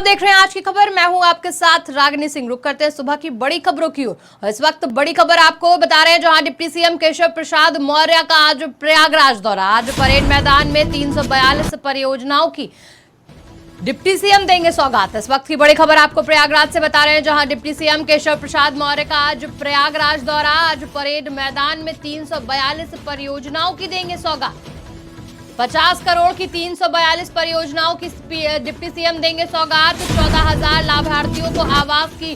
आप देख रहे हैं आज की खबर। मैं हूं आपके साथ रागिनी सिंह। रुक करते हैं सुबह की बड़ी खबरों की ओर। इस वक्त बड़ी खबर आपको बता रहे हैं, जहां डिप्टी सीएम केशव प्रसाद मौर्य का आज प्रयागराज दौरा। आज परेड मैदान में 342 परियोजनाओं की डिप्टी सीएम देंगे सौगात। इस वक्त की बड़ी खबर आपको प्रयागराज से बता रहे हैं, जहां डिप्टी सीएम केशव प्रसाद मौर्य का आज प्रयागराज दौरा। आज परेड मैदान में 342 परियोजनाओं की देंगे सौगात। 50 करोड़ की 342 परियोजनाओं की डिप्टी सीएम देंगे सौगात। 14,000 लाभार्थियों को आवास की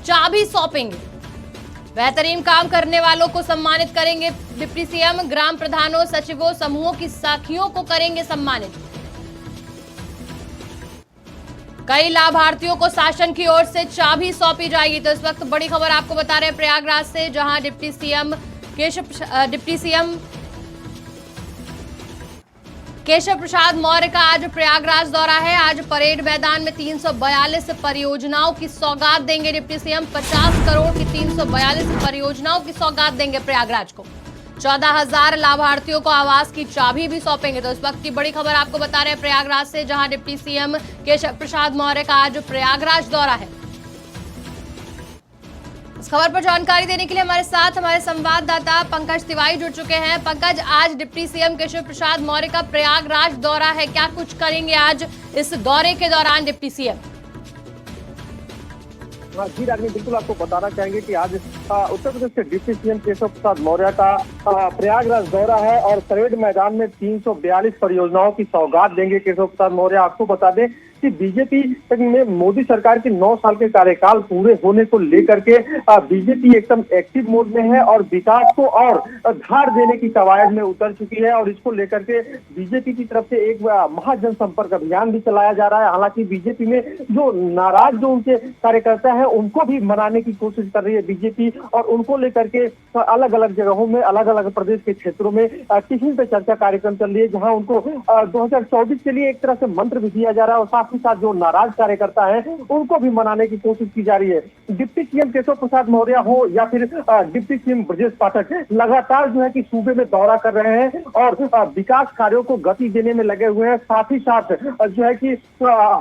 चाबी सौंपेंगे। बेहतरीन काम करने वालों को सम्मानित करेंगे डिप्टी सीएम। ग्राम प्रधानों, सचिवों, समूहों की साखियों को करेंगे सम्मानित। कई लाभार्थियों को शासन की ओर से चाबी सौंपी जाएगी। तो इस वक्त बड़ी खबर आपको बता रहे हैं प्रयागराज से, जहां डिप्टी सीएम केशव प्रसाद मौर्य का आज प्रयागराज दौरा है। आज परेड मैदान में 342 परियोजनाओं की सौगात देंगे डिप्टी सीएम। 50 करोड़ की 342 परियोजनाओं की सौगात देंगे प्रयागराज को। 14,000 लाभार्थियों को आवास की चाबी भी सौंपेंगे। तो इस वक्त की बड़ी खबर आपको बता रहे हैं प्रयागराज से, जहां डिप्टी सीएम केशव प्रसाद मौर्य का आज प्रयागराज दौरा है। इस खबर पर जानकारी देने के लिए हमारे साथ हमारे संवाददाता पंकज तिवारी जुड़ चुके हैं। पंकज, आज डिप्टी सीएम केशव प्रसाद मौर्य का प्रयागराज दौरा है, क्या कुछ करेंगे आज इस दौरे के दौरान डिप्टी सीएम? जी रागिनी, बिल्कुल आपको बताना चाहेंगे कि आज उत्तर प्रदेश के डिप्टी सीएम केशव प्रसाद मौर्य का प्रयागराज दौरा है और परेड मैदान में 342 परियोजनाओं की सौगात देंगे केशव प्रसाद मौर्य। आपको बता दें कि बीजेपी में मोदी सरकार के 9 साल के कार्यकाल पूरे होने को लेकर के बीजेपी एकदम एक्टिव मोड में है और विकास को और धार देने की कवायद में उतर चुकी है। और इसको लेकर के बीजेपी की तरफ से एक महाजनसंपर्क अभियान भी चलाया जा रहा है। हालांकि बीजेपी में जो नाराज जो उनके कार्यकर्ता है उनको भी मनाने की कोशिश कर रही है बीजेपी, और उनको लेकर के अलग अलग जगहों में, अलग अलग प्रदेश के क्षेत्रों में टिफिन पे चर्चा कार्यक्रम चल रही है, जहां उनको 2024 के लिए एक तरह से मंत्र भी दिया जा रहा है और साथ ही साथ जो नाराज कार्यकर्ता हैं उनको भी मनाने की कोशिश की जा रही है। डिप्टी सीएम केशव प्रसाद मौर्य हो या फिर डिप्टी सीएम ब्रजेश पाठक लगातार जो है कि सूबे में दौरा कर रहे हैं और विकास कार्यों को गति देने में लगे हुए हैं। साथ ही साथ जो है कि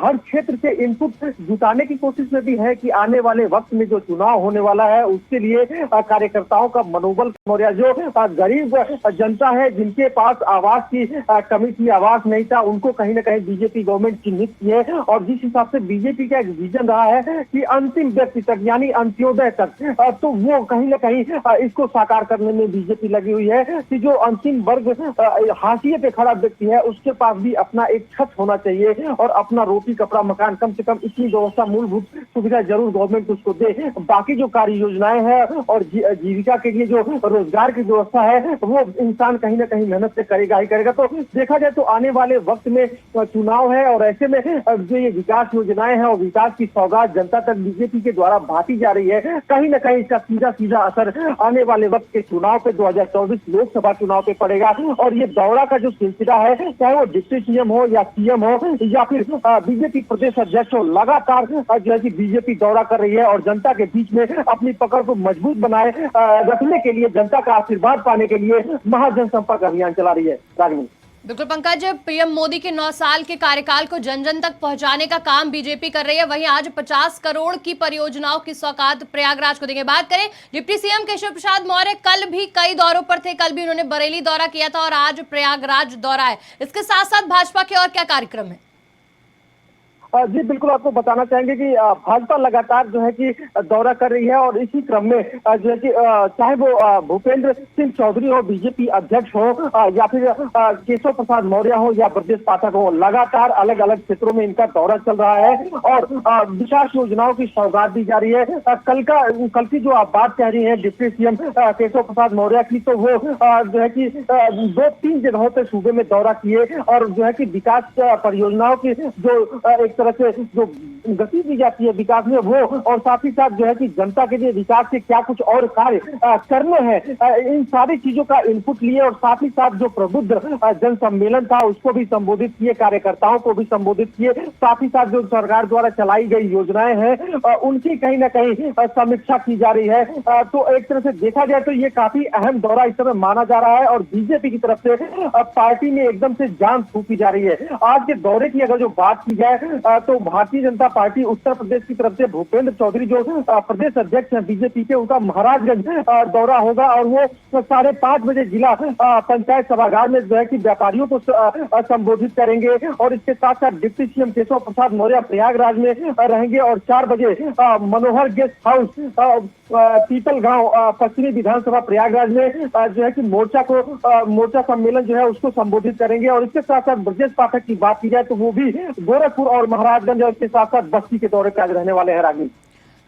हर क्षेत्र से इनपुट जुटाने की कोशिश में भी है कि आने वाले वक्त में जो चुनाव होने वाला है उसके लिए कार्यकर्ताओं का मनोबल मौर्य, जो गरीब जनता है जिनके पास आवास की कमी थी, आवास नहीं था, उनको कहीं ना कहीं बीजेपी गवर्नमेंट चिन्हित की है। और जिस हिसाब से बीजेपी का एक विजन रहा है कि अंतिम व्यक्ति तक यानी अंत्योदय तक, तो वो कहीं ना कहीं इसको साकार करने में बीजेपी लगी हुई है कि जो अंतिम वर्ग हाशिए पे खड़ा व्यक्ति है उसके पास भी अपना एक छत होना चाहिए और अपना रोटी कपड़ा मकान, कम से कम इतनी व्यवस्था, मूलभूत सुविधा जरूर गवर्नमेंट उसको दे। बाकी जो कार्य योजनाएं हैं और जीविका के लिए जो रोजगार की व्यवस्था है वो इंसान कहीं ना कहीं मेहनत से करेगा ही करेगा। तो देखा जाए तो आने वाले वक्त में चुनाव है और ऐसे में जो ये विकास योजनाएं हैं और विकास की सौगात जनता तक बीजेपी के द्वारा बांटी जा रही है, कहीं ना कहीं इसका सीधा सीधा असर आने वाले वक्त के चुनाव पे 2024 लोकसभा चुनाव पे पड़ेगा। और ये दौरा का जो सिलसिला है, चाहे वो डिप्टी सीएम हो या सीएम हो या फिर बीजेपी प्रदेश अध्यक्ष हो, लगातार जो है कि बीजेपी दौरा कर रही है और जनता के बीच में अपनी पकड़ को मजबूत बनाए रखने के लिए, जनता का आशीर्वाद पाने के लिए महाजनसंपर्क अभियान चला रही है। रागिनी, बिल्कुल पंकज, पीएम मोदी के 9 साल के कार्यकाल को जन जन तक पहुंचाने का काम बीजेपी कर रही है। वहीं आज 50 करोड़ की परियोजनाओं की सौगात प्रयागराज को देंगे। बात करें डिप्टी सीएम केशव प्रसाद मौर्य, कल भी कई दौरों पर थे। कल भी उन्होंने बरेली दौरा किया था और आज प्रयागराज दौरा है। इसके साथ साथ भाजपा के और क्या कार्यक्रम है? जी बिल्कुल, आपको बताना चाहेंगे कि भाजपा लगातार जो है कि दौरा कर रही है और इसी क्रम में जो है कि चाहे वो भूपेंद्र सिंह चौधरी हो, बीजेपी अध्यक्ष हो, या फिर केशव प्रसाद मौर्य हो या ब्रजेश पाठक हो, लगातार अलग अलग क्षेत्रों में इनका दौरा चल रहा है और विकास योजनाओं की सौगात दी जा रही है। कल की जो आप बात कह रही है डिप्टी सीएम केशव प्रसाद मौर्य की, तो वो जो है कि 2-3 जगहों पे सूबे में दौरा किए और जो है कि विकास परियोजनाओं की जो एक तरह से जो गति दी जाती है विकास में वो, और साथ ही साथ जो है कि जनता के लिए विकास के क्या कुछ और कार्य करने हैं, इन सारी चीजों का इनपुट लिए और साथ ही साथ जो प्रबुद्ध जन सम्मेलन था उसको भी संबोधित किए, कार्यकर्ताओं को भी संबोधित किए। साथ ही साथ जो सरकार द्वारा चलाई गई योजनाएं हैं उनकी कहीं ना कहीं समीक्षा की जा रही है। तो एक तरह से देखा जाए तो ये काफी अहम दौरा इस समय माना जा रहा है और बीजेपी की तरफ से पार्टी में एकदम से जान फूंकी जा रही है। आज के दौरे की अगर जो बात की जाए तो भारतीय जनता पार्टी उत्तर प्रदेश की तरफ से भूपेंद्र चौधरी जो प्रदेश अध्यक्ष हैं बीजेपी के, उनका महाराजगंज दौरा होगा और वो 5:30 बजे जिला पंचायत सभागार में जो है कि व्यापारियों को संबोधित करेंगे। और इसके साथ साथ डिप्टी सीएम केशव प्रसाद मौर्य प्रयागराज में रहेंगे और 4 बजे मनोहर गेस्ट हाउस पीपल गांव पश्चिमी विधानसभा प्रयागराज में जो है कि मोर्चा सम्मेलन जो है उसको संबोधित करेंगे। और इसके साथ साथ ब्रजेश पाठक की बात की जाए तो वो भी गोरखपुर और महाराजगंज और इसके साथ साथ बस्ती के दौरे पे आज रहने वाले हैं। रागिनी,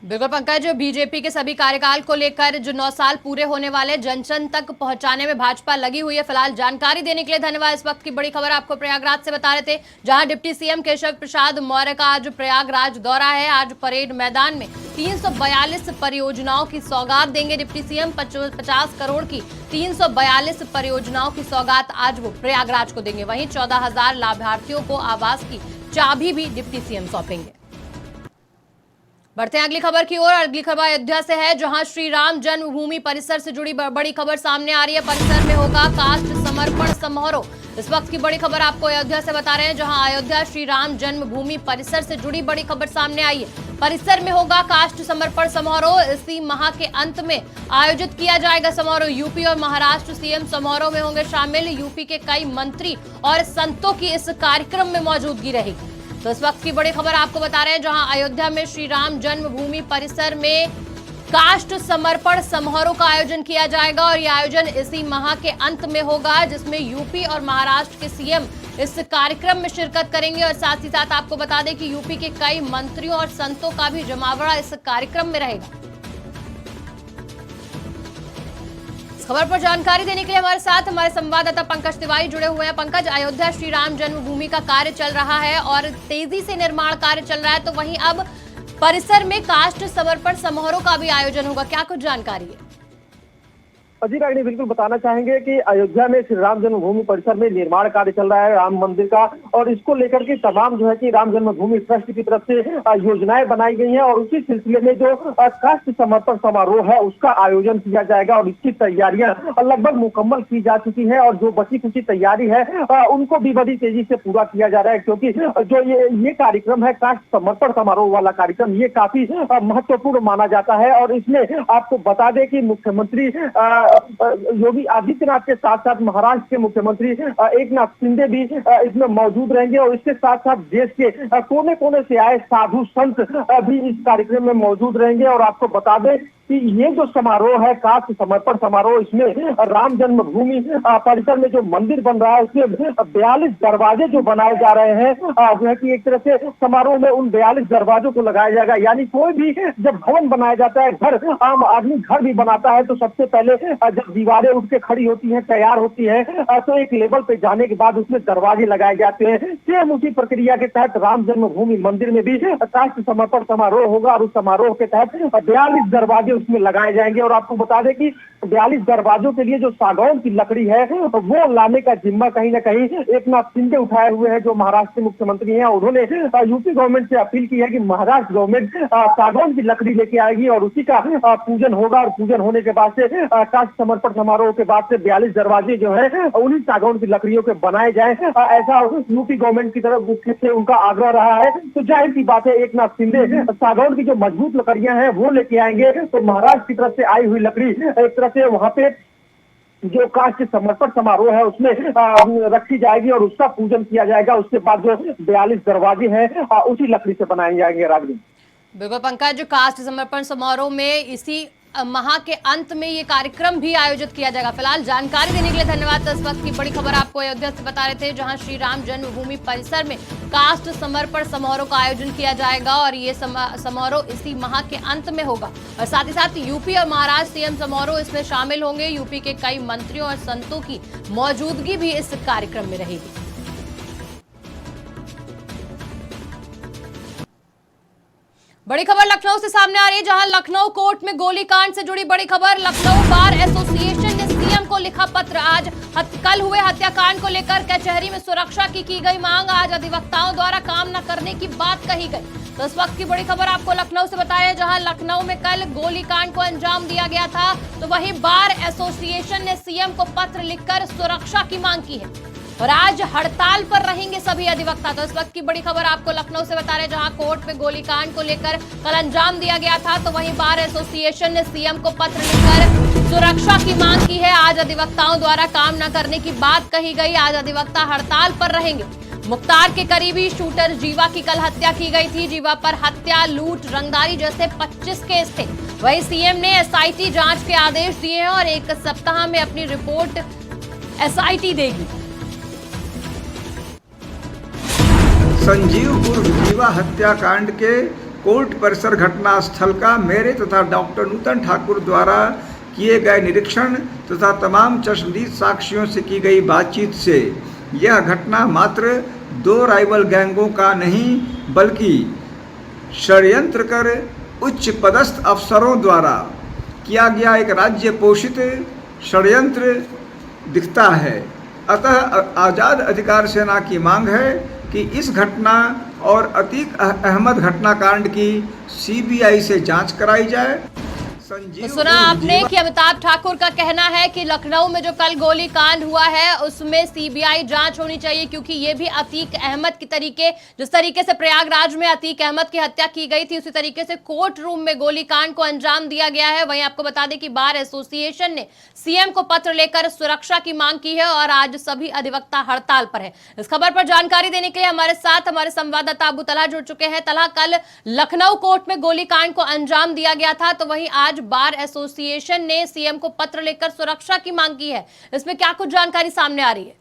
बिल्कुल पंकज, बीजेपी के सभी कार्यकाल को लेकर जो 9 साल पूरे होने वाले जन तक पहुंचाने में भाजपा लगी हुई है। फिलहाल जानकारी देने के लिए धन्यवाद। इस वक्त की बड़ी खबर आपको प्रयागराज से बता रहे थे, जहां डिप्टी सीएम केशव प्रसाद मौर्य का आज प्रयागराज दौरा है। आज परेड मैदान में 342 परियोजनाओं की सौगात देंगे डिप्टी सीएम। 50 करोड़ की 342 परियोजनाओं की सौगात आज वो प्रयागराज को देंगे। वहीं 14,000 लाभार्थियों को आवास की चाबी भी डिप्टी सीएम सौंपेंगे। बढ़ते हैं अगली खबर की ओर। अगली खबर अयोध्या से है, जहां श्री राम जन्मभूमि परिसर से जुड़ी बड़ी खबर सामने आ रही है। परिसर में होगा काष्ठ समर्पण समारोह। इस वक्त की बड़ी खबर आपको अयोध्या से बता रहे हैं, जहां अयोध्या श्री राम जन्मभूमि परिसर से जुड़ी बड़ी खबर सामने आई है। परिसर में होगा काष्ठ समर्पण समारोह। इसी माह के अंत में आयोजित किया जाएगा समारोह। यूपी और महाराष्ट्र सीएम समारोह में होंगे शामिल। यूपी के कई मंत्री और संतों की इस कार्यक्रम में मौजूदगी रहेगी। तो इस वक्त की बड़ी खबर आपको बता रहे हैं, जहां अयोध्या में श्री राम जन्मभूमि परिसर में काष्ठ समर्पण समारोह का आयोजन किया जाएगा। और यह आयोजन इसी माह के अंत में होगा, जिसमें यूपी और महाराष्ट्र के सीएम इस कार्यक्रम में शिरकत करेंगे। और साथ ही साथ आपको बता दें कि यूपी के कई मंत्रियों और संतों का भी जमावड़ा इस कार्यक्रम में रहेगा। खबर पर जानकारी देने के लिए हमारे साथ हमारे संवाददाता पंकज तिवारी जुड़े हुए हैं। पंकज, अयोध्या श्री राम जन्मभूमि का कार्य चल रहा है और तेजी से निर्माण कार्य चल रहा है, तो वहीं अब परिसर में काष्ठ समर्पण समारोह का भी आयोजन होगा, क्या कुछ जानकारी है? अजी रागिनी, बिल्कुल बताना चाहेंगे कि अयोध्या में श्री राम जन्मभूमि परिसर में निर्माण कार्य चल रहा है राम मंदिर का, और इसको लेकर के तमाम जो है कि राम जन्मभूमि ट्रस्ट की तरफ से योजनाएं बनाई गई हैं। और उसी सिलसिले में जो काष्ठ समर्पण समारोह है उसका आयोजन किया जाएगा और इसकी तैयारियां लगभग मुकम्मल की जा चुकी है। और जो बची कुछ तैयारी है उनको भी बड़ी तेजी से पूरा किया जा रहा है, क्योंकि जो ये कार्यक्रम है काष्ठ समर्पण समारोह वाला कार्यक्रम, ये काफी महत्वपूर्ण माना जाता है। और इसमें आपको बता दें कि मुख्यमंत्री योगी आदित्यनाथ के साथ साथ महाराष्ट्र के मुख्यमंत्री एकनाथ शिंदे भी इसमें मौजूद रहेंगे। और इसके साथ साथ देश के कोने कोने से आए साधु संत भी इस कार्यक्रम में मौजूद रहेंगे। और आपको बता दें कि ये जो समारोह है काष्ठ समर्पण समारोह, इसमें राम जन्मभूमि परिसर में जो मंदिर बन रहा है उसमें 42 दरवाजे जो बनाए जा रहे हैं, जो है कि एक तरह से समारोह में उन 42 दरवाजों को लगाया जाएगा। यानी कोई भी जब भवन बनाया जाता है, घर आम आदमी घर भी बनाता है, तो सबसे पहले जब दीवारें उठ के खड़ी होती हैं, तैयार होती है, तो एक लेवल पे जाने के बाद उसमें दरवाजे लगाए जाते हैं। सेम उसी प्रक्रिया के तहत राम जन्मभूमि मंदिर में भी काष्ठ समर्पण समारोह होगा और उस समारोह के तहत 42 दरवाजे उसमें लगाए जाएंगे। और आपको बता दें कि 42 दरवाजों के लिए जो सागौन की लकड़ी है वो लाने का जिम्मा कहीं ना कहीं एकनाथ शिंदे उठाए हुए हैं, जो महाराष्ट्र के मुख्यमंत्री हैं। उन्होंने यूपी गवर्नमेंट से अपील की है कि महाराष्ट्र गवर्नमेंट सागौन की लकड़ी लेके आएगी और उसी का पूजन होगा। और पूजन होने के बाद से काष्ठ समर्पण समारोह के बाद से 42 दरवाजे जो है उन्हीं सागौन की लकड़ियों के बनाए जाए, ऐसा यूपी गवर्नमेंट की तरफ से उनका आग्रह रहा है। तो जाहिर सी बात है एकनाथ शिंदे सागौन की जो मजबूत लकड़ियां हैं वो लेके आएंगे, तो महाराष्ट्र की तरफ से आई हुई लकड़ी एक तरह से वहां पे जो काष्ठ समर्पण समारोह है उसमें रखी जाएगी और उसका पूजन किया जाएगा। उसके बाद जो 42 दरवाजे हैं उसी लकड़ी से बनाए जाएंगे। रागनी, बिल्कुल पंकज, काष्ठ समर्पण समारोह में इसी माह के अंत में ये कार्यक्रम भी आयोजित किया जाएगा। फिलहाल जानकारी देने के लिए धन्यवाद। इस वक्त की बड़ी खबर आपको अयोध्या से बता रहे थे, जहां श्री राम जन्मभूमि परिसर में काष्ठ समर्पण समारोह का आयोजन किया जाएगा और ये समारोह इसी माह के अंत में होगा। और साथ ही साथ यूपी और महाराष्ट्र सीएम समारोह इसमें शामिल होंगे। यूपी के कई मंत्रियों और संतों की मौजूदगी भी इस कार्यक्रम में रहेगी। बड़ी खबर लखनऊ से सामने आ रही है, जहां लखनऊ कोर्ट में गोलीकांड से जुड़ी बड़ी खबर। लखनऊ बार एसोसिएशन ने सीएम को लिखा पत्र। आज कल हुए हत्याकांड को लेकर कचहरी में सुरक्षा की गई मांग। आज अधिवक्ताओं द्वारा काम न करने की बात कही गई। तो इस वक्त की बड़ी खबर आपको लखनऊ से बताया, जहां लखनऊ में कल गोलीकांड को अंजाम दिया गया था, तो वहीं बार एसोसिएशन ने सीएम को पत्र लिखकर सुरक्षा की मांग की है। और आज हड़ताल पर रहेंगे सभी अधिवक्ता। तो इस वक्त की बड़ी खबर आपको लखनऊ से बता रहे, जहां कोर्ट में गोलीकांड को लेकर कल अंजाम दिया गया था, तो वहीं बार एसोसिएशन ने सीएम को पत्र लिखकर सुरक्षा की मांग की है। आज अधिवक्ताओं द्वारा काम न करने की बात कही गई। आज अधिवक्ता हड़ताल पर रहेंगे। मुख्तार के करीबी शूटर जीवा की कल हत्या की गई थी। जीवा पर हत्या, लूट, रंगदारी जैसे 25 केस थे। वहीं सीएम ने एसआईटी जांच के आदेश दिए हैं और 1 सप्ताह में अपनी रिपोर्ट एसआईटी देगी। संजीव उर्फ जीवा हत्याकांड के कोर्ट परिसर घटना स्थल का मेरे तथा डॉक्टर नूतन ठाकुर द्वारा किए गए निरीक्षण तथा तमाम चश्मदीद साक्षियों से की गई बातचीत से यह घटना मात्र 2 राइवल गैंगों का नहीं बल्कि षड्यंत्र कर उच्च पदस्थ अफसरों द्वारा किया गया एक राज्य पोषित षड्यंत्र दिखता है। अतः आज़ाद अधिकार सेना की मांग है कि इस घटना और अतीक अहमद हत्याकांड की सीबीआई से जांच कराई जाए। तो सुना आपने कि अमिताभ ठाकुर का कहना है कि लखनऊ में जो कल गोलीकांड हुआ है उसमें सीबीआई जांच होनी चाहिए, क्योंकि ये भी अतीक अहमद की तरीके, जिस तरीके से प्रयागराज में अतीक अहमद की हत्या की गई थी, उसी तरीके से कोर्ट रूम में गोलीकांड को अंजाम दिया गया है। वहीं आपको बता दें कि बार एसोसिएशन ने सीएम को पत्र लेकर सुरक्षा की मांग की है और आज सभी अधिवक्ता हड़ताल पर है। इस खबर पर जानकारी देने के लिए हमारे साथ हमारे संवाददाता अबू तलहा जुड़ चुके हैं। तलहा, कल लखनऊ कोर्ट में गोलीकांड को अंजाम दिया गया था, तो वहीं आज बार एसोसिएशन ने सीएम को पत्र लेकर सुरक्षा की मांग की है। इसमें क्या कुछ जानकारी सामने आ रही है?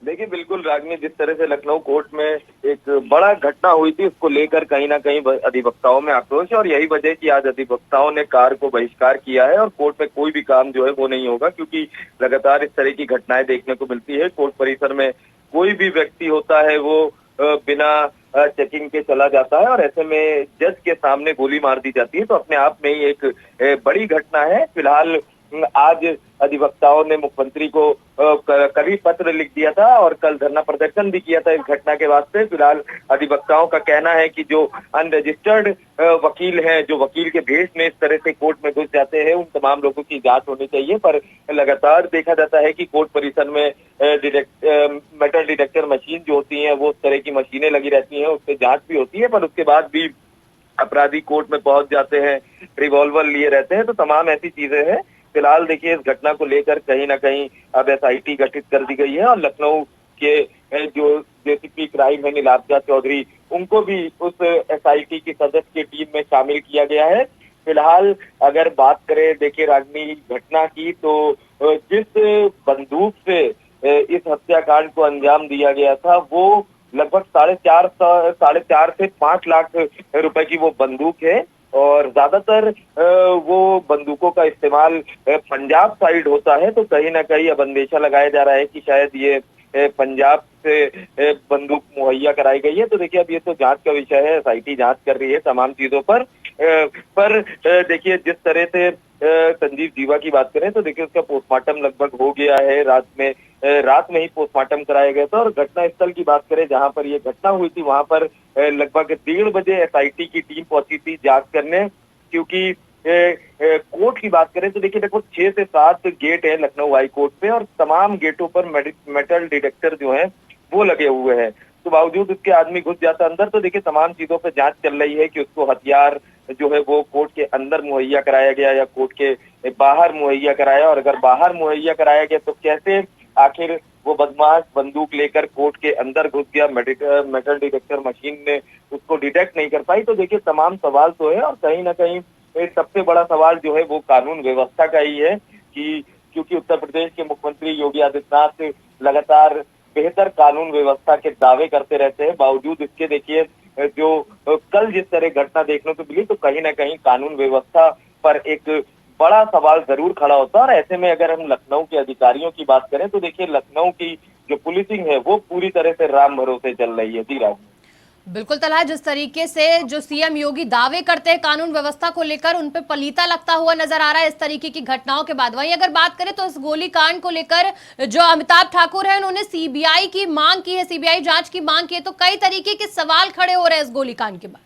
देखिए, बिल्कुल रागनी, जिस तरह से लखनऊ कोर्ट में एक बड़ा घटना हुई थी, उसको लेकर कहीं ना कहीं अधिवक्ताओं में आक्रोश है और यही वजह कि आज अधिवक्ताओं ने कार को बहिष्कार किया है और कोर्ट में कोई भी काम जो है वो नहीं होगा, क्योंकि लगातार इस तरह की घटनाएं देखने को मिलती है। कोर्ट परिसर में कोई भी व्यक्ति होता है वो बिना चेकिंग के चला जाता है और ऐसे में जज के सामने गोली मार दी जाती है, तो अपने आप में ही एक बड़ी घटना है। फिलहाल आज अधिवक्ताओं ने मुख्यमंत्री को कल ही पत्र लिख दिया था और कल धरना प्रदर्शन भी किया था इस घटना के वास्ते। फिलहाल अधिवक्ताओं का कहना है कि जो अनरजिस्टर्ड वकील हैं, जो वकील के भेष में इस तरह से कोर्ट में घुस जाते हैं, उन तमाम लोगों की जांच होनी चाहिए। पर लगातार देखा जाता है कि कोर्ट परिसर में मेटल डिटेक्टर मशीन जो होती है, वो उस तरह की मशीनें लगी रहती हैं, उससे जांच भी होती है, पर उसके बाद भी अपराधी कोर्ट में पहुंच जाते हैं, रिवॉल्वर लिए रहते हैं, तो तमाम ऐसी चीजें हैं। फिलहाल देखिए, इस घटना को लेकर कहीं ना कहीं अब एसआईटी गठित कर दी गई है और लखनऊ के जो जेसीपी क्राइम है नीलाब्जा चौधरी, उनको भी उस एसआईटी की सदस्य की टीम में शामिल किया गया है। फिलहाल अगर बात करें, देखिए रागनी, घटना की, तो जिस बंदूक से इस हत्याकांड को अंजाम दिया गया था, वो लगभग 4.5 से 5 लाख रुपए की वो बंदूक है और ज्यादातर वो बंदूकों का इस्तेमाल पंजाब साइड होता है। तो कहीं ना कहीं अब अंदेशा लगाया जा रहा है कि शायद ये पंजाब से बंदूक मुहैया कराई गई है। तो देखिए, अब ये तो जांच का विषय है, एसआईटी जांच कर रही है तमाम चीजों पर। देखिए, जिस तरह से संजीव जीवा की बात करें तो देखिए उसका पोस्टमार्टम लगभग हो गया है। रात में ही पोस्टमार्टम कराया गया था और घटना स्थल की बात करें जहां पर ये घटना हुई थी, वहां पर लगभग 1:30 बजे एसआईटी की टीम पहुंची थी जांच करने, क्योंकि कोर्ट की बात करें तो देखिए लगभग 6 से 7 गेट है लखनऊ हाई कोर्ट पे और तमाम गेटों पर मेटल डिटेक्टर जो है वो लगे हुए हैं। तो बावजूद उसके आदमी घुस जाता अंदर, तो देखिए तमाम चीजों पर जांच चल रही है कि उसको हथियार जो है वो कोर्ट के अंदर मुहैया कराया गया या कोर्ट के बाहर मुहैया कराया, और अगर बाहर मुहैया कराया गया तो कैसे आखिर वो बदमाश बंदूक लेकर कोर्ट के अंदर घुस गया, मेटल डिटेक्टर मशीन ने उसको डिटेक्ट नहीं कर पाई। तो देखिए तमाम सवाल तो है और कहीं ना कहीं सबसे बड़ा सवाल जो है वो कानून व्यवस्था का ही है कि क्योंकि उत्तर प्रदेश के मुख्यमंत्री योगी आदित्यनाथ लगातार बेहतर कानून व्यवस्था के दावे करते रहते हैं, बावजूद इसके देखिए जो कल जिस तरह घटना देखने को मिली, तो कहीं ना कहीं कानून व्यवस्था पर एक बड़ा सवाल जरूर खड़ा होता है। और ऐसे में अगर हम लखनऊ के अधिकारियों की बात करें तो देखिए लखनऊ की जो पुलिसिंग है वो पूरी तरह से राम भरोसे चल रही है। जी राज, बिल्कुल तलहा, जिस तरीके से जो सीएम योगी दावे करते हैं कानून व्यवस्था को लेकर, उन पे पलीता लगता हुआ नजर आ रहा है इस तरीके की घटनाओं के बाद। वहीं अगर बात करें तो इस गोलीकांड को लेकर जो अमिताभ ठाकुर है उन्होंने सीबीआई की मांग की है, सीबीआई जांच की मांग की है, तो कई तरीके के सवाल खड़े हो रहे हैं इस गोलीकांड के बाद।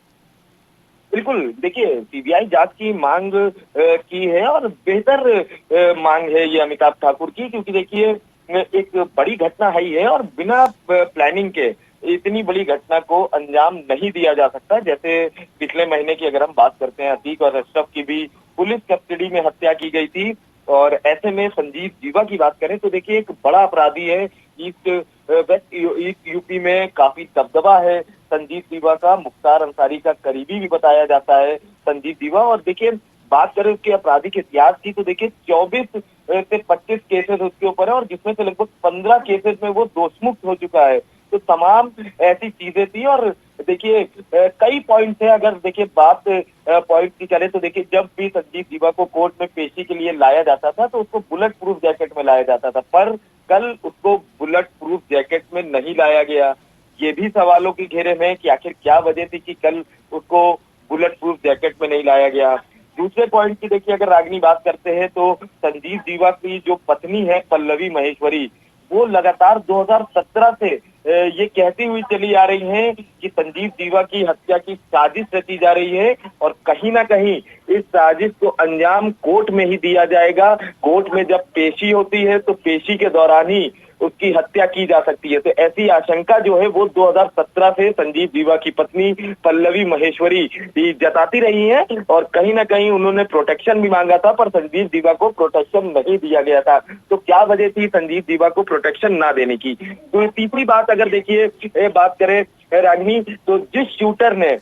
बिल्कुल, देखिए सीबीआई जांच की मांग की है और बेहतर मांग है ये अमिताभ ठाकुर की, क्योंकि देखिए एक बड़ी घटना है ही है और बिना प्लानिंग के इतनी बड़ी घटना को अंजाम नहीं दिया जा सकता। जैसे पिछले महीने की अगर हम बात करते हैं, अतीक और अशरफ की भी पुलिस कस्टडी में हत्या की गई थी और ऐसे में संजीव जीवा की बात करें तो देखिए एक बड़ा अपराधी है। ईस्ट यूपी में काफी दबदबा है संजीव जीवा का। मुख्तार अंसारी का करीबी भी बताया जाता है संजीव जीवा। और देखिए बात करें उसके आपराधिक इतिहास की तो देखिए 24 से 25 केसेस उसके ऊपर है और जिसमें से लगभग 15 केसेस में वो दोषमुक्त हो चुका है। तो तमाम ऐसी चीजें थी और देखिए कई पॉइंट्स है। अगर देखिए बात पॉइंट की करें तो देखिए जब भी संजीव जीवा को कोर्ट में पेशी के लिए लाया जाता था तो उसको बुलेट प्रूफ जैकेट में लाया जाता था, पर कल उसको बुलेट प्रूफ जैकेट में नहीं लाया गया। ये भी सवालों के घेरे में कि आखिर क्या वजह थी कि कल उसको बुलेट प्रूफ जैकेट में नहीं लाया गया। दूसरे पॉइंट की देखिए अगर रागनी बात करते हैं तो संजीव जीवा की जो पत्नी है पल्लवी महेश्वरी, वो लगातार 2017 से ये कहती हुई चली आ रही है कि संजीव जीवा की हत्या की साजिश रची जा रही है और कहीं ना कहीं इस साजिश को अंजाम कोर्ट में ही दिया जाएगा। कोर्ट में जब पेशी होती है तो पेशी के दौरान ही उसकी हत्या की जा सकती है। तो ऐसी आशंका जो है वो 2017 से संजीव जीवा की पत्नी पल्लवी महेश्वरी जताती रही है और कहीं ना कहीं उन्होंने प्रोटेक्शन भी मांगा था, पर संजीव जीवा को प्रोटेक्शन नहीं दिया गया था। तो क्या वजह थी संजीव जीवा को प्रोटेक्शन ना देने की? तो तीसरी बात अगर देखिए बात करें रागिनी, तो जिस शूटर ने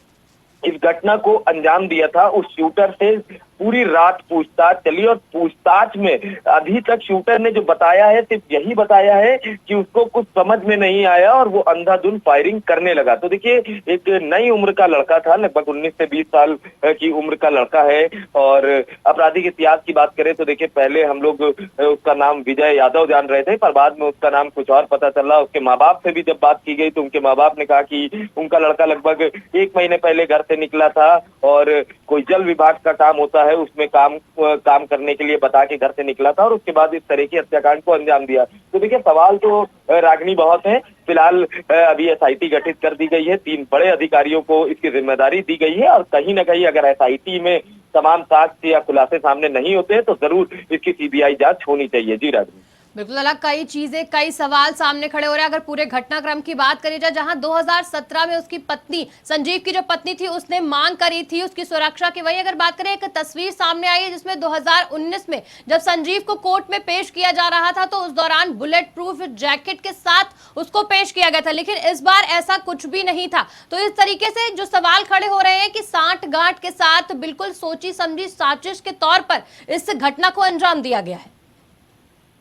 इस घटना को अंजाम दिया था उस शूटर से पूरी रात पूछताछ चली और पूछताछ में अभी तक शूटर ने जो बताया है सिर्फ यही बताया है कि उसको कुछ समझ में नहीं आया और वो अंधाधुंध फायरिंग करने लगा। तो देखिए एक नई उम्र का लड़का था, लगभग 19 से 20 साल की उम्र का लड़का है। और आपराधिक इतिहास की बात करें तो देखिए पहले हम लोग उसका नाम विजय यादव जान रहे थे, पर बाद में उसका नाम कुछ और पता चला। उसके माँ बाप से भी जब बात की गई तो उनके माँ बाप ने कहा कि उनका लड़का लगभग 1 महीने पहले घर से निकला था और कोई जल विभाग का काम होता है उसमें काम करने के लिए बता के घर से निकला था और उसके बाद इस तरह की हत्याकांड को अंजाम दिया। तो देखिए सवाल तो रागनी बहुत है। फिलहाल अभी एसआईटी गठित कर दी गई है, 3 बड़े अधिकारियों को इसकी जिम्मेदारी दी गई है और कहीं ना कहीं अगर एसआईटी में तमाम साक्ष्य या खुलासे सामने नहीं होते तो जरूर इसकी सीबीआई जांच होनी चाहिए। जी रागनी। बिल्कुल अलग कई चीजें, कई सवाल सामने खड़े हो रहे हैं। अगर पूरे घटनाक्रम की बात करी जाए, जहां 2017 में उसकी पत्नी, संजीव की जो पत्नी थी, उसने मांग करी थी उसकी सुरक्षा की, वही अगर बात करें एक तस्वीर सामने आई है जिसमें 2019 में जब संजीव को कोर्ट में पेश किया जा रहा था तो उस दौरान बुलेट प्रूफ जैकेट के साथ उसको पेश किया गया था, लेकिन इस बार ऐसा कुछ भी नहीं था। तो इस तरीके से जो सवाल खड़े हो रहे हैं कि साठ गांठ के साथ बिल्कुल सोची समझी साजिश के तौर पर इस घटना को अंजाम दिया गया है।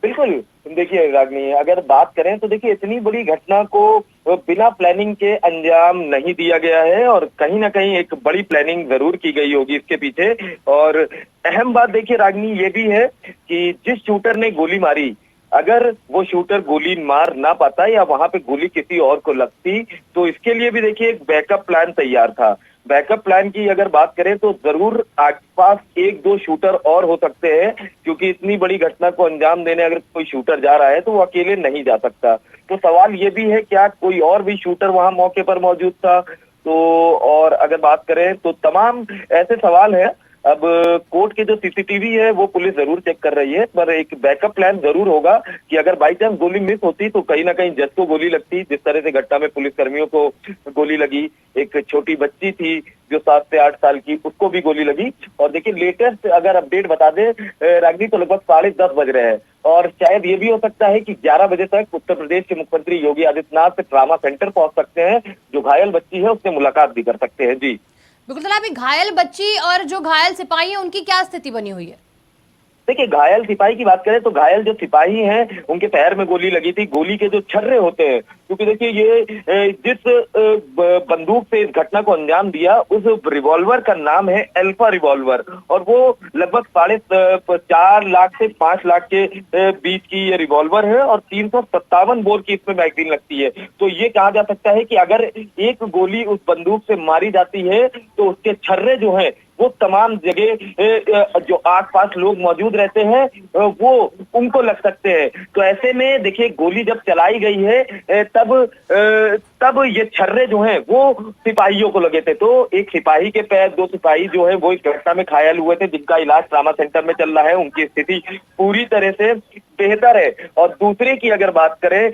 बिल्कुल देखिए रागनी, अगर बात करें तो देखिए इतनी बड़ी घटना को बिना प्लानिंग के अंजाम नहीं दिया गया है और कहीं ना कहीं एक बड़ी प्लानिंग जरूर की गई होगी इसके पीछे। और अहम बात देखिए रागनी ये भी है कि जिस शूटर ने गोली मारी, अगर वो शूटर गोली मार ना पाता या वहां पे गोली किसी और को लगती तो इसके लिए भी देखिए एक बैकअप प्लान तैयार था। बैकअप प्लान की अगर बात करें तो जरूर आसपास 1-2 शूटर और हो सकते हैं, क्योंकि इतनी बड़ी घटना को अंजाम देने अगर कोई शूटर जा रहा है तो वो अकेले नहीं जा सकता। तो सवाल ये भी है क्या कोई और भी शूटर वहां मौके पर मौजूद था? तो और अगर बात करें तो तमाम ऐसे सवाल है। अब कोर्ट के जो सीसीटीवी है वो पुलिस जरूर चेक कर रही है, पर एक बैकअप प्लान जरूर होगा कि अगर बाई चांस गोली मिस होती तो कहीं ना कहीं जज को गोली लगती। जिस तरह से घटना में पुलिस कर्मियों को गोली लगी, एक छोटी बच्ची थी जो 7 से 8 साल की, उसको भी गोली लगी। और देखिए लेटेस्ट अगर अपडेट बता दें रागनी तो लगभग 10:30 बज रहे हैं और शायद ये भी हो सकता है कि 11 बजे तक उत्तर प्रदेश के मुख्यमंत्री योगी आदित्यनाथ ट्रामा सेंटर पहुंच सकते हैं। जो घायल बच्ची है उससे मुलाकात भी कर सकते हैं। जी बिल्कुल, अभी घायल बच्ची और जो घायल सिपाही है उनकी क्या स्थिति बनी हुई है? देखिए घायल सिपाही की बात करें तो घायल जो सिपाही हैं उनके पैर में गोली लगी थी। गोली के जो छर्रे होते हैं, क्योंकि देखिए ये जिस बंदूक से इस घटना को अंजाम दिया उस रिवॉल्वर का नाम है अल्फा रिवॉल्वर और वो लगभग 4.5 लाख से 5 लाख के बीच की ये रिवॉल्वर है और 357 बोर की इसमें मैगजीन लगती है। तो ये कहा जा सकता है कि अगर एक गोली उस बंदूक से मारी जाती है तो उसके छर्रे जो है वो तमाम जगह जो आसपास लोग मौजूद रहते हैं वो उनको लग सकते हैं। तो ऐसे में देखिए गोली जब चलाई गई है तब ये छर्रे जो हैं वो सिपाहियों को लगे थे। तो एक सिपाही के पैर, 2 सिपाही जो है वो इस घटना में घायल हुए थे जिनका इलाज ट्रामा सेंटर में चल रहा है। उनकी स्थिति पूरी तरह से बेहतर है। और दूसरे की अगर बात करें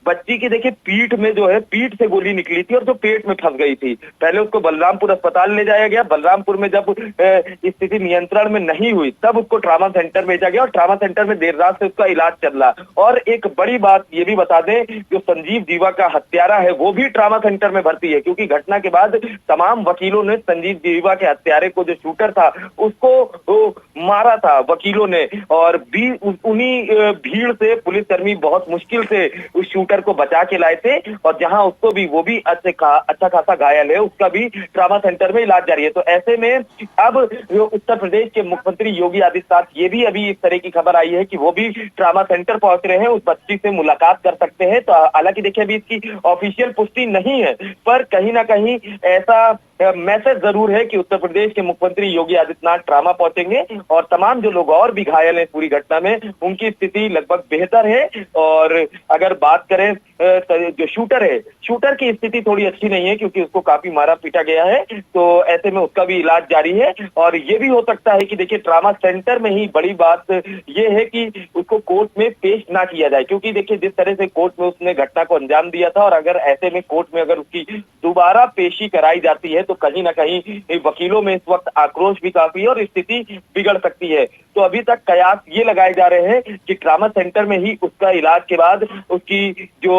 बच्ची की देखिए पीठ में जो है, पीठ से गोली निकली थी और जो पेट में फंस गई थी। पहले उसको बलरामपुर अस्पताल ले जाया गया, बलरामपुर में जब स्थिति नियंत्रण में नहीं हुई तब उसको ट्रामा सेंटर भेजा गया और ट्रामा सेंटर में देर रात से उसका इलाज चल रहा। और एक बड़ी बात ये भी बता दें, जो संजीव जीवा का हत्यारा है वो भी ट्रामा सेंटर में भर्ती है, क्योंकि घटना के बाद तमाम वकीलों ने संजीव जीवा के हत्यारे को, जो शूटर था, उसको मारा था वकीलों ने। और उन्हीं भीड़ से पुलिसकर्मी बहुत मुश्किल से उस शूटर को बचा के लाए थे और जहां उसको भी, वो भी अच्छा खासा घायल है, उसका भी ट्रामा सेंटर में इलाज जारी है। तो ऐसे में अब उत्तर प्रदेश के मुख्यमंत्री योगी आदित्यनाथ, ये भी अभी इस तरह की खबर आई है कि वो भी ट्रामा सेंटर पहुंच रहे हैं, उस बच्ची से मुलाकात कर सकते हैं। तो हालांकि देखिए अभी इसकी ऑफिशियल पुष्टि नहीं है, पर कहीं ना कहीं ऐसा मैसेज जरूर है कि उत्तर प्रदेश के मुख्यमंत्री योगी आदित्यनाथ ट्रामा पहुंचेंगे और तमाम जो लोग और भी घायल हैं पूरी घटना में, उनकी स्थिति लगभग बेहतर है। और अगर बात करें जो शूटर की स्थिति थोड़ी अच्छी नहीं है, क्योंकि उसको काफी मारा पीटा गया है, तो ऐसे में उसका भी इलाज जारी है। और ये भी हो सकता है कि देखिए ट्रामा सेंटर में ही बड़ी बात ये है कि उसको कोर्ट में पेश ना किया जाए, क्योंकि देखिए जिस तरह से कोर्ट में उसने घटना को अंजाम दिया था, और अगर ऐसे में कोर्ट में अगर उसकी दोबारा पेशी कराई जाती है तो कहीं ना कहीं वकीलों में इस वक्त आक्रोश भी काफी है और स्थिति बिगड़ सकती है। तो अभी तक कयास ये लगाए जा रहे हैं कि ट्रामा सेंटर में ही उसका इलाज के बाद उसकी जो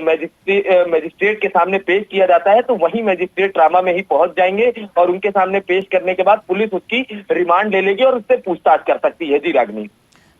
मजिस्ट्रेट के सामने पेश किया जाता है, तो वही मजिस्ट्रेट ट्रामा में ही पहुंच जाएंगे और उनके सामने पेश करने के बाद पुलिस उसकी रिमांड ले लेगी और उससे पूछताछ कर सकती है। जी रागनी,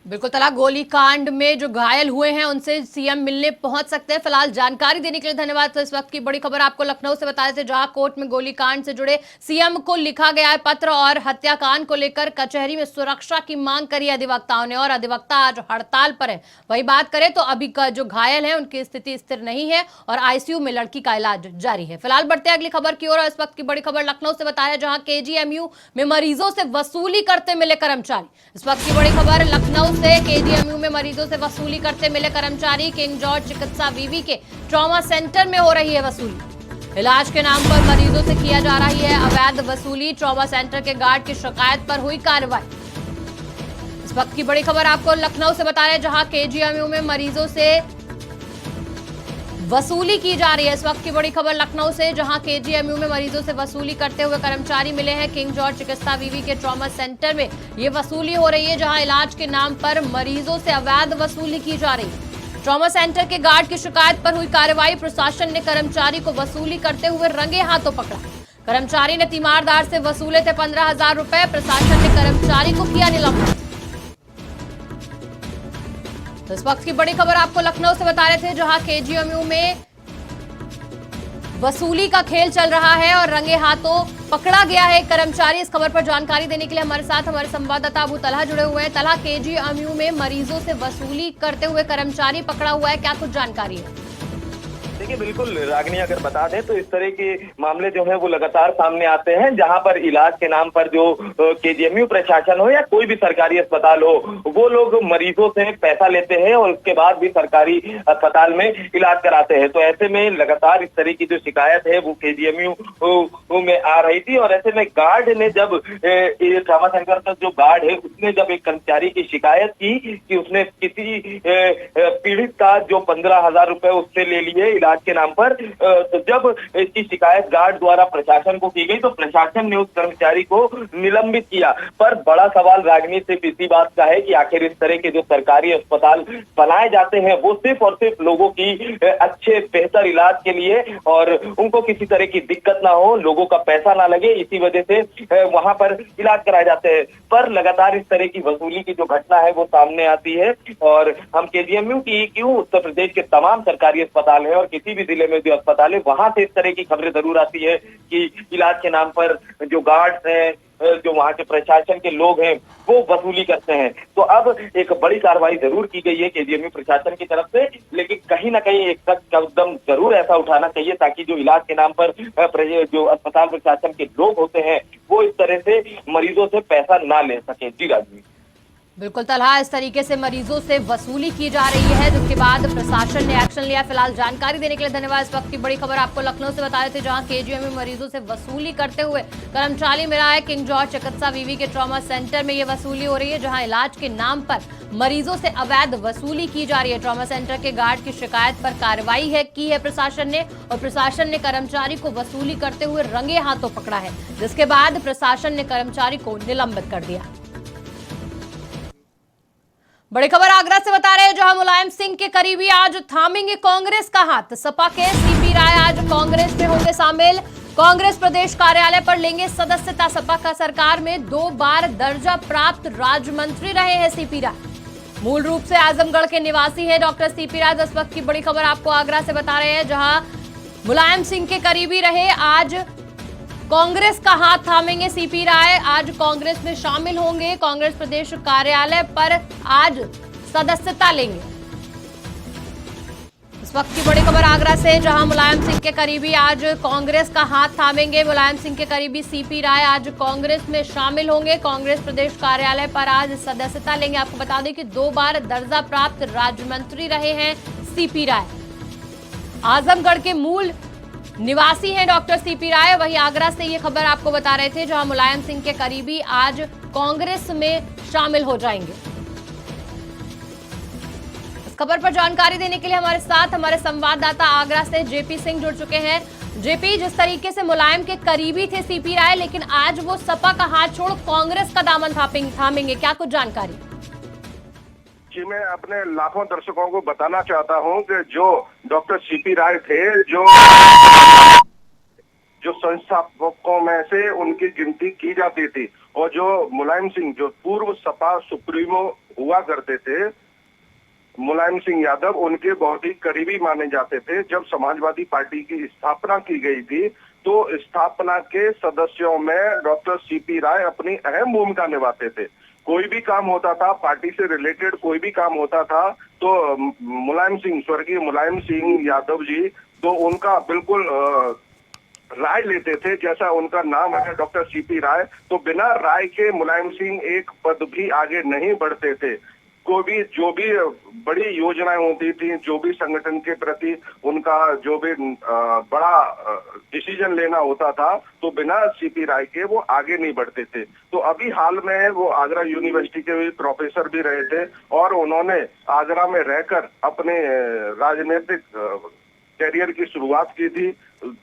बिल्कुल तला, गोलीकांड में जो घायल हुए हैं उनसे सीएम मिलने पहुंच सकते हैं। फिलहाल जानकारी देने के लिए धन्यवाद। तो इस वक्त की बड़ी खबर आपको लखनऊ से बता रहे थे, जहां कोर्ट में गोलीकांड से जुड़े सीएम को लिखा गया है पत्र और हत्याकांड को लेकर कचहरी में सुरक्षा की मांग करी अधिवक्ताओं ने, और अधिवक्ता आज हड़ताल पर है। वही बात करें तो अभी का जो घायल है उनकी स्थिति स्थिर नहीं है और आईसीयू में लड़की का इलाज जारी है। फिलहाल बढ़ते अगली खबर की ओर। इस वक्त की बड़ी खबर लखनऊ से बता रहे, जहां केजीएमयू में मरीजों से वसूली करते मिले कर्मचारी। इस वक्त की बड़ी खबर लखनऊ से, केजीएमयू में मरीजों से वसूली करते मिले कर्मचारी। किंग जॉर्ज चिकित्सा विवि के ट्रॉमा सेंटर में हो रही है वसूली। इलाज के नाम पर मरीजों से किया जा रही है अवैध वसूली। ट्रॉमा सेंटर के गार्ड की शिकायत पर हुई कार्रवाई। इस वक्त की बड़ी खबर आपको लखनऊ से बता रहे हैं, जहां केजीएमयू में मरीजों से वसूली की जा रही है। इस वक्त की बड़ी खबर लखनऊ से, जहां केजीएमयू में मरीजों से वसूली करते हुए कर्मचारी मिले हैं। किंग जॉर्ज चिकित्सा विवि के ट्रॉमा सेंटर में ये वसूली हो रही है, जहां इलाज के नाम पर मरीजों से अवैध वसूली की जा रही है। ट्रॉमा सेंटर के गार्ड की शिकायत पर हुई कार्रवाई। प्रशासन ने कर्मचारी को वसूली करते हुए रंगे हाथों पकड़ा। कर्मचारी ने तीमारदार से वसूले थे 15,000 रुपए। प्रशासन ने कर्मचारी को किया निलंबित। तो इस वक्त की बड़ी खबर आपको लखनऊ से बता रहे थे, जहां केजीएमयू में वसूली का खेल चल रहा है और रंगे हाथों पकड़ा गया है कर्मचारी। इस खबर पर जानकारी देने के लिए हमारे साथ हमारे संवाददाता अबू तलहा जुड़े हुए हैं। तलहा, केजीएमयू में मरीजों से वसूली करते हुए कर्मचारी पकड़ा हुआ है, क्या कुछ जानकारी है? देखिए बिल्कुल रागनी, अगर बता दें तो इस तरह के मामले जो है वो लगातार सामने आते हैं, जहां पर इलाज के नाम पर जो केजीएमयू प्रशासन हो या कोई भी सरकारी अस्पताल हो, वो लोग मरीजों से पैसा लेते हैं और उसके बाद भी सरकारी अस्पताल में इलाज कराते हैं। तो ऐसे में लगातार इस तरह की जो शिकायत है वो केजीएमयू में आ रही थी। और ऐसे में गार्ड ने जब ट्रॉमा सेंटर का जो गार्ड है उसने जब एक कर्मचारी की शिकायत की कि उसने किसी पीड़ित का जो 15,000 रुपए उससे ले लिए इलाज के नाम पर, तो जब इसकी शिकायत गार्ड द्वारा प्रशासन को की गई तो प्रशासन ने उस कर्मचारी को निलंबित किया। पर बड़ा सवाल रागनी सिर्फ इसी बात का है कि आखिर इस तरह के जो सरकारी अस्पताल बनाए जाते हैं वो सिर्फ और सिर्फ लोगों की अच्छे बेहतर इलाज के लिए, और उनको किसी तरह की दिक्कत ना हो, लोगों का पैसा ना लगे, इसी वजह से वहां पर इलाज कराए जाते हैं। पर लगातार इस तरह की वसूली की जो घटना है वो सामने आती है। और हम केजीएमयू की क्यों, उत्तर प्रदेश के तमाम सरकारी अस्पताल है और किसी भी जिले में जो अस्पताल है वहां से इस तरह की खबरें जरूर आती है कि इलाज के नाम पर जो गार्ड्स हैं, जो वहां के प्रशासन के लोग हैं, वो वसूली करते हैं। तो अब एक बड़ी कार्रवाई जरूर की गई है केजीएमयू प्रशासन की तरफ से, लेकिन कहीं ना कहीं एक सख्त कदम जरूर ऐसा उठाना चाहिए ताकि जो इलाज के नाम पर जो अस्पताल प्रशासन के लोग होते हैं वो इस तरह से मरीजों से पैसा ना ले सके। जी राजवीर। बिल्कुल तलहा, इस तरीके से मरीजों से वसूली की जा रही है, जिसके बाद प्रशासन ने एक्शन लिया। फिलहाल जानकारी देने के लिए धन्यवाद। इस वक्त की बड़ी खबर आपको लखनऊ से बता रहे थे, जहां केजीएम में मरीजों से वसूली करते हुए कर्मचारी मिला है। किंग जॉर्ज चिकित्सा विवि के ट्रॉमा सेंटर में ये वसूली हो रही है, जहां इलाज के नाम पर मरीजों से अवैध वसूली की जा रही है। ट्रॉमा सेंटर के गार्ड की शिकायत पर कार्रवाई की है प्रशासन ने, और प्रशासन ने कर्मचारी को वसूली करते हुए रंगे हाथों पकड़ा है, जिसके बाद प्रशासन ने कर्मचारी को निलंबित कर दिया। बड़ी खबर आगरा से बता रहे हैं, जहां मुलायम सिंह के करीबी आज थामेंगे कांग्रेस का हाथ। सपा के सीपी राय आज कांग्रेस में होंगे शामिल। कांग्रेस प्रदेश कार्यालय पर लेंगे सदस्यता। सपा का सरकार में 2 बार दर्जा प्राप्त राज्य मंत्री रहे हैं सीपी राय। मूल रूप से आजमगढ़ के निवासी हैं डॉक्टर सीपी राय। इस वक्त की बड़ी खबर आपको आगरा से बता रहे हैं, जहां मुलायम सिंह के करीबी रहे, आज कांग्रेस का हाथ थामेंगे सीपी राय। आज कांग्रेस में शामिल होंगे। कांग्रेस प्रदेश कार्यालय पर आज सदस्यता लेंगे। इस वक्त की बड़ी खबर आगरा से, जहां मुलायम सिंह के करीबी आज कांग्रेस का हाथ थामेंगे। मुलायम सिंह के करीबी सीपी राय आज कांग्रेस में शामिल होंगे। कांग्रेस प्रदेश कार्यालय पर आज सदस्यता लेंगे। आपको बता दें कि 2 बार दर्जा प्राप्त राज्य मंत्री रहे हैं सीपी राय। आजमगढ़ के मूल निवासी हैं डॉक्टर सीपी राय। वहीं आगरा से ये खबर आपको बता रहे थे, जहां मुलायम सिंह के करीबी आज कांग्रेस में शामिल हो जाएंगे। इस खबर पर जानकारी देने के लिए हमारे साथ हमारे संवाददाता आगरा से जेपी सिंह जुड़ चुके हैं। जेपी, जिस तरीके से मुलायम के करीबी थे सीपी राय, लेकिन आज वो सपा का हाथ छोड़ कांग्रेस का दामन थामेंगे, क्या कुछ जानकारी? जी, मैं अपने लाखों दर्शकों को बताना चाहता हूं कि जो डॉक्टर सीपी राय थे, जो संस्थापकों में से उनकी गिनती की जाती थी, और जो मुलायम सिंह जो पूर्व सपा सुप्रीमो हुआ करते थे, मुलायम सिंह यादव उनके बहुत ही करीबी माने जाते थे। जब समाजवादी पार्टी की स्थापना की गई थी, तो स्थापना के सदस्यों में डॉक्टर सीपी राय अपनी अहम भूमिका निभाते थे। कोई भी काम होता था, पार्टी से रिलेटेड कोई भी काम होता था, तो मुलायम सिंह, स्वर्गीय मुलायम सिंह यादव जी, तो उनका बिल्कुल राय लेते थे। जैसा उनका नाम है डॉक्टर सीपी राय, तो बिना राय के मुलायम सिंह एक पद भी आगे नहीं बढ़ते थे। कोई भी जो भी बड़ी योजनाएं होती थी, जो भी संगठन के प्रति उनका जो भी बड़ा डिसीजन लेना होता था, तो बिना सीपी राय के वो आगे नहीं बढ़ते थे। तो अभी हाल में वो आगरा यूनिवर्सिटी के भी प्रोफेसर भी रहे थे, और उन्होंने आगरा में रहकर अपने राजनीतिक करियर की शुरुआत की थी,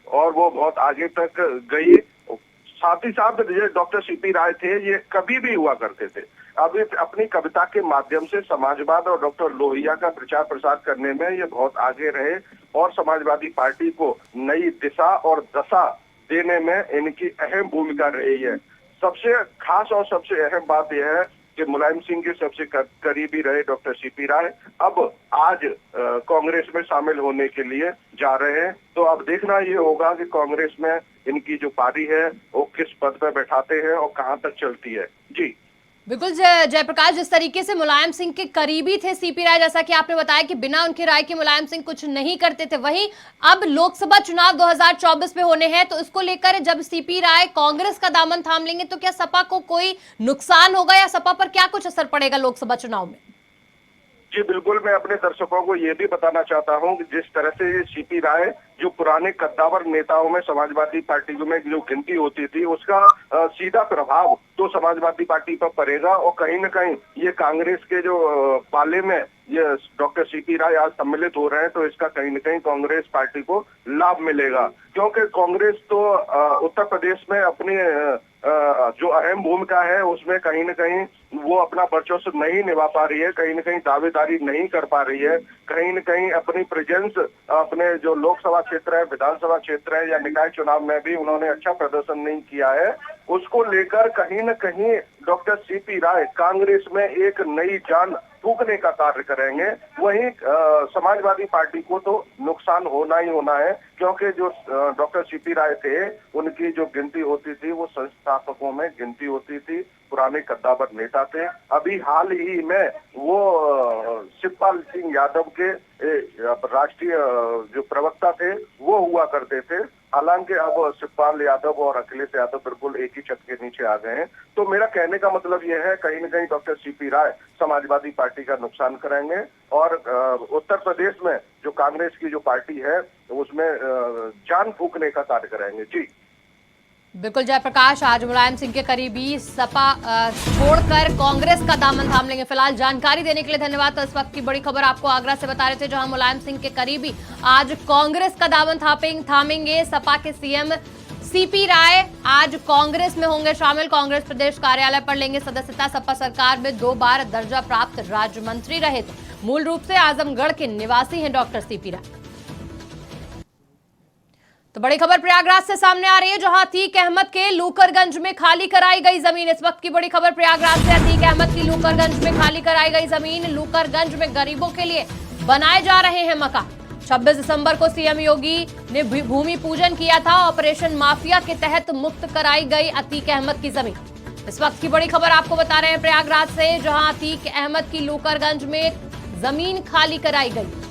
और वो बहुत आगे तक गई। साथ ही साथ ये डॉक्टर सीपी राय थे, ये कभी भी हुआ करते थे। अभी अपनी कविता के माध्यम से समाजवाद और डॉक्टर लोहिया का प्रचार प्रसार करने में ये बहुत आगे रहे, और समाजवादी पार्टी को नई दिशा और दशा देने में इनकी अहम भूमिका रही है। सबसे खास और सबसे अहम बात यह है कि मुलायम सिंह के सबसे करीबी रहे डॉक्टर सीपी राय अब आज कांग्रेस में शामिल होने के लिए जा रहे हैं। तो अब देखना ये होगा कि कांग्रेस में इनकी जो पारी है वो किस पद पर बैठाते हैं और कहां तक चलती है। जी बिल्कुल जयप्रकाश, जिस तरीके से मुलायम सिंह के करीबी थे सीपी राय, जैसा कि आपने बताया कि बिना उनकी राय के मुलायम सिंह कुछ नहीं करते थे, वहीं अब लोकसभा चुनाव 2024 में होने हैं, तो इसको लेकर जब सीपी राय कांग्रेस का दामन थाम लेंगे, तो क्या सपा को कोई नुकसान होगा, या सपा पर क्या कुछ असर पड़ेगा लोकसभा चुनाव में? जी बिल्कुल, मैं अपने दर्शकों को ये भी बताना चाहता हूं कि जिस तरह से ये सीपी राय जो पुराने कद्दावर नेताओं में समाजवादी पार्टी में जो गिनती होती थी, उसका सीधा प्रभाव तो समाजवादी पार्टी पर पड़ेगा, और कहीं न कहीं ये कांग्रेस के जो पाले में ये डॉक्टर सीपी राय आज सम्मिलित हो रहे हैं, तो इसका कहीं न कहीं कांग्रेस पार्टी को लाभ मिलेगा। क्योंकि कांग्रेस तो उत्तर प्रदेश में अपनी जो अहम भूमिका है उसमें कहीं न कहीं वो अपना वर्चस्व नहीं निभा पा रही है, कहीं न कहीं दावेदारी नहीं कर पा रही है, कहीं न कहीं अपनी प्रेजेंस अपने जो लोकसभा क्षेत्र है, विधानसभा क्षेत्र है या निकाय चुनाव में भी उन्होंने अच्छा प्रदर्शन नहीं किया है। उसको लेकर कहीं न कहीं डॉक्टर सीपी राय कांग्रेस में एक नई जान फूंकने का कार्य करेंगे। वहीं समाजवादी पार्टी को तो नुकसान होना ही होना है, क्योंकि जो डॉक्टर सीपी राय थे उनकी जो गिनती होती थी वो संस्थापकों में गिनती होती थी, पुराने कद्दावर नेता थे। अभी हाल ही में वो शिवपाल सिंह यादव के राष्ट्रीय जो प्रवक्ता थे वो हुआ करते थे। हालांकि अब शिवपाल यादव और अखिलेश यादव बिल्कुल एक ही छत के नीचे आ गए हैं। तो मेरा कहने का मतलब यह है, कहीं न कहीं डॉक्टर सीपी राय समाजवादी पार्टी का नुकसान करेंगे और उत्तर प्रदेश में जो कांग्रेस की जो पार्टी है उसमें जान फूंकने का कार्य करेंगे। जी बिल्कुल जयप्रकाश, आज मुलायम सिंह के करीबी सपा छोड़कर कांग्रेस का दामन थाम लेंगे। फिलहाल जानकारी देने के लिए धन्यवाद। तो इस वक्त की बड़ी खबर आपको आगरा से बता रहे थे, जहां मुलायम सिंह के करीबी आज कांग्रेस का दामन थामेंगे। सपा के सीएम सीपी राय आज कांग्रेस में होंगे शामिल। कांग्रेस प्रदेश कार्यालय पर लेंगे सदस्यता। सपा सरकार में 2 बार दर्जा प्राप्त राज्य मंत्री रहे थे। मूल रूप से आजमगढ़ के निवासी हैं डॉक्टर सीपी राय। तो बड़ी खबर प्रयागराज से सामने आ रही है, जहां अतीक अहमद के लूकरगंज में खाली कराई गई जमीन। इस वक्त की बड़ी खबर प्रयागराज से, अतीक अहमद की लूकरगंज में खाली कराई गई जमीन। लूकरगंज में गरीबों के लिए बनाए जा रहे हैं मकान। 26 दिसंबर को सीएम योगी ने भूमि पूजन किया था। ऑपरेशन माफिया के तहत मुक्त कराई गई अतीक अहमद की जमीन। इस वक्त की बड़ी खबर आपको बता रहे हैं प्रयागराज से, जहां अतीक अहमद की लूकरगंज में जमीन खाली कराई गई।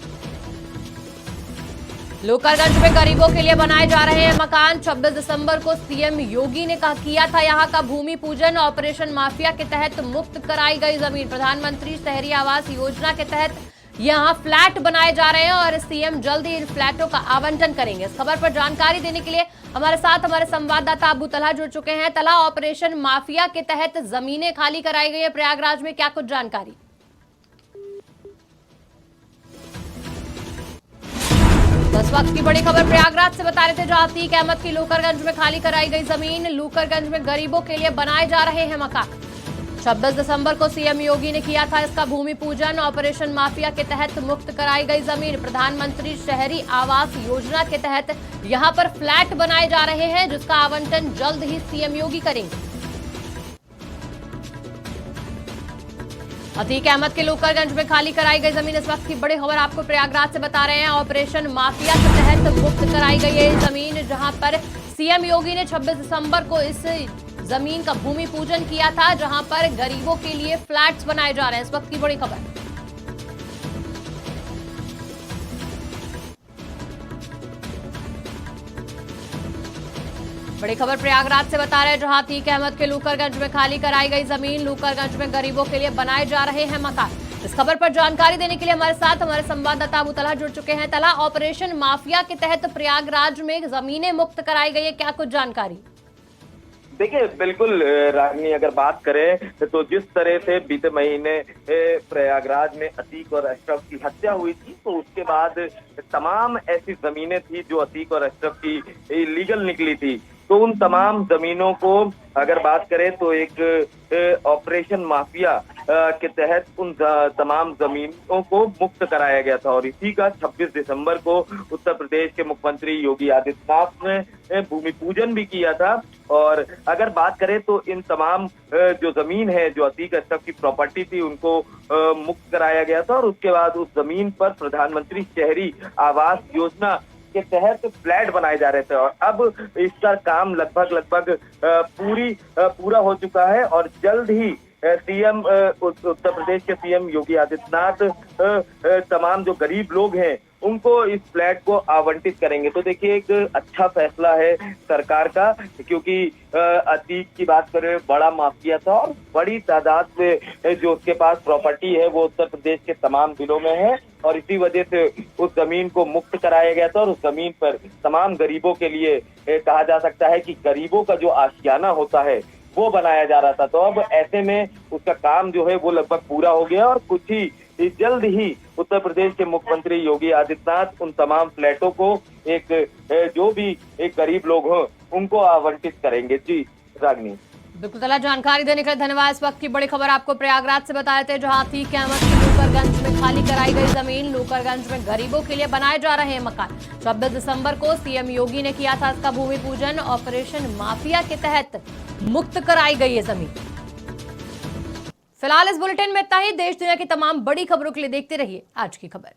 लूकरगंज में गरीबों के लिए बनाए जा रहे हैं मकान। 26 दिसंबर को सीएम योगी ने किया था यहां का भूमि पूजन। ऑपरेशन माफिया के तहत मुक्त कराई गई जमीन। प्रधानमंत्री शहरी आवास योजना के तहत यहां फ्लैट बनाए जा रहे हैं और सीएम जल्द ही इन फ्लैटों का आवंटन करेंगे। इस खबर पर जानकारी देने के लिए हमारे साथ हमारे संवाददाता अबू तलहा जुड़ चुके हैं। तलहा, ऑपरेशन माफिया के तहत जमीनें खाली कराई गई है प्रयागराज में, क्या कुछ जानकारी? इस वक्त की बड़ी खबर प्रयागराज से बता रहे थे, जहां अतीक अहमद की लूकरगंज में खाली कराई गई जमीन। लूकरगंज में गरीबों के लिए बनाए जा रहे हैं मकान। 26 दिसंबर को सीएम योगी ने किया था इसका भूमि पूजन। ऑपरेशन माफिया के तहत मुक्त कराई गई जमीन। प्रधानमंत्री शहरी आवास योजना के तहत यहां पर फ्लैट बनाए जा रहे हैं, जिसका आवंटन जल्द ही सीएम योगी करेंगे। अतीक अहमद के लूकरगंज में खाली कराई गई जमीन। इस वक्त की बड़ी खबर आपको प्रयागराज से बता रहे हैं। ऑपरेशन माफिया के तहत मुक्त कराई गई है जमीन, जहां पर सीएम योगी ने 26 दिसंबर को इस जमीन का भूमि पूजन किया था, जहां पर गरीबों के लिए फ्लैट्स बनाए जा रहे हैं। इस वक्त की बड़ी खबर। बड़ी खबर प्रयागराज से बता रहे हैं, जहां अतीक अहमद के लूकरगंज में खाली कराई गई जमीन। लूकरगंज में गरीबों के लिए बनाए जा रहे हैं मकान। इस खबर पर जानकारी देने के लिए हमारे साथ हमारे संवाददाता अबू तलहा जुड़ चुके हैं। तलहा, ऑपरेशन माफिया के तहत प्रयागराज में जमीनें मुक्त कराई गई है, क्या कुछ जानकारी? देखिए, बिल्कुल रागनी, अगर बात करें तो जिस तरह से बीते महीने प्रयागराज में अतीक और अशरफ की हत्या हुई थी, तो उसके बाद तमाम ऐसी जमीनें थी जो अतीक और अशरफ की लीगल निकली थी। तो उन तमाम जमीनों को अगर बात करें तो एक ऑपरेशन माफिया के तहत उन तमाम जमीनों को मुक्त कराया गया था। और इसी का 26 दिसंबर को उत्तर प्रदेश के मुख्यमंत्री योगी आदित्यनाथ ने भूमि पूजन भी किया था। और अगर बात करें तो इन तमाम जो जमीन है, जो अतीक अशरफ की प्रॉपर्टी थी, उनको मुक्त कराया गया था। और उसके बाद उस जमीन पर प्रधानमंत्री शहरी आवास योजना के तहत फ्लैट बनाए जा रहे थे। और अब इसका काम लगभग पूरा हो चुका है और जल्द ही सीएम उत्तर प्रदेश के सीएम योगी आदित्यनाथ तमाम जो गरीब लोग हैं उनको इस फ्लैट को आवंटित करेंगे। तो देखिए, एक अच्छा फैसला है सरकार का, क्योंकि अतीक की बात करें, बड़ा माफिया था और बड़ी तादाद में जो उसके पास प्रॉपर्टी है वो उत्तर प्रदेश के तमाम जिलों में है। और इसी वजह से उस जमीन को मुक्त कराया गया था और उस जमीन पर तमाम गरीबों के लिए कहा जा सकता है कि गरीबों का जो आशियाना होता है वो बनाया जा रहा था। तो अब ऐसे में उसका काम जो है वो लगभग पूरा हो गया और कुछ ही जल्द ही उत्तर प्रदेश के मुख्यमंत्री योगी आदित्यनाथ उन तमाम फ्लैटों को जो भी एक गरीब लोग हों उनको आवंटित करेंगे। जी रागनी, बिल्कुल तला, जानकारी देने के लिए धन्यवाद। इस वक्त की बड़ी खबर आपको प्रयागराज से बताए थे, जहां अतीक अहमद की लूकरगंज में खाली कराई गई जमीन। लूकरगंज में गरीबों के लिए बनाए जा रहे हैं मकान। 26 दिसंबर को सीएम योगी ने किया था इसका भूमि पूजन। ऑपरेशन माफिया के तहत मुक्त कराई गई है जमीन। फिलहाल इस बुलेटिन में इतना ही। देश दुनिया की तमाम बड़ी खबरों के लिए देखते रहिए आज की खबर।